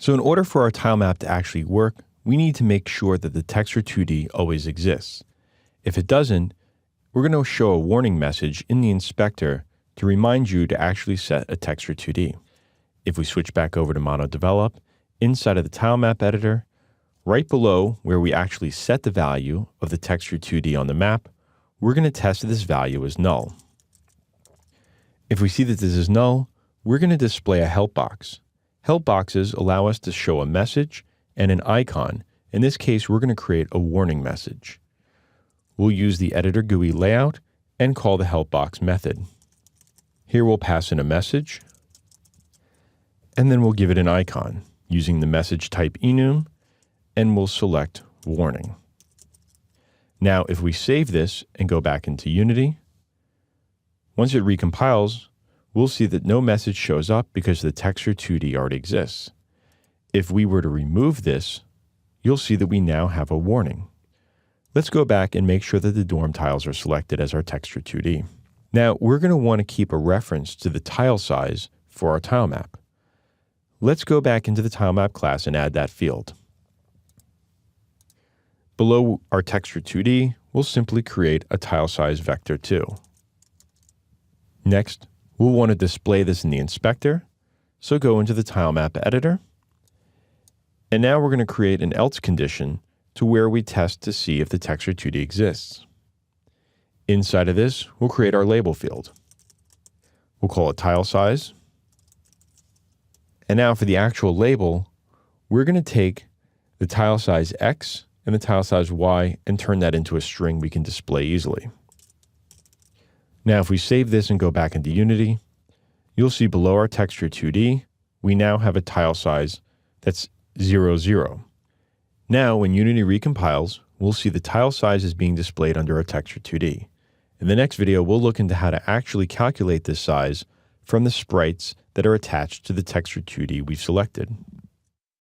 So in order for our tile map to actually work, we need to make sure that the Texture 2D always exists. If it doesn't, we're going to show a warning message in the inspector to remind you to actually set a Texture 2D. If we switch back over to MonoDevelop, inside of the tile map editor, right below where we actually set the value of the Texture 2D on the map, we're going to test that this value is null. If we see that this is null, we're going to display a help box. Help boxes allow us to show a message and an icon. In this case, we're going to create a warning message. We'll use the Editor GUI layout and call the help box method. Here we'll pass in a message, and then we'll give it an icon using the message type enum, and we'll select warning. Now, if we save this and go back into Unity, once it recompiles, we'll see that no message shows up because the Texture 2D already exists. If we were to remove this, you'll see that we now have a warning. Let's go back and make sure that the dorm tiles are selected as our Texture 2D. Now, we're going to want to keep a reference to the tile size for our tile map. Let's go back into the tile map class and add that field. Below our Texture 2D, we'll simply create a tile size vector 2. Next, we'll want to display this in the inspector, so go into the tile map editor. And now we're going to create an else condition to where we test to see if the Texture 2D exists. Inside of this, we'll create our label field. We'll call it tile size. And now for the actual label, we're going to take the tile size X and the tile size Y and turn that into a string we can display easily. Now, if we save this and go back into Unity, you'll see below our Texture 2D, we now have a tile size that's 0, 0. Now, when Unity recompiles, we'll see the tile size is being displayed under our Texture 2D. In the next video, we'll look into how to actually calculate this size from the sprites that are attached to the Texture 2D we've selected.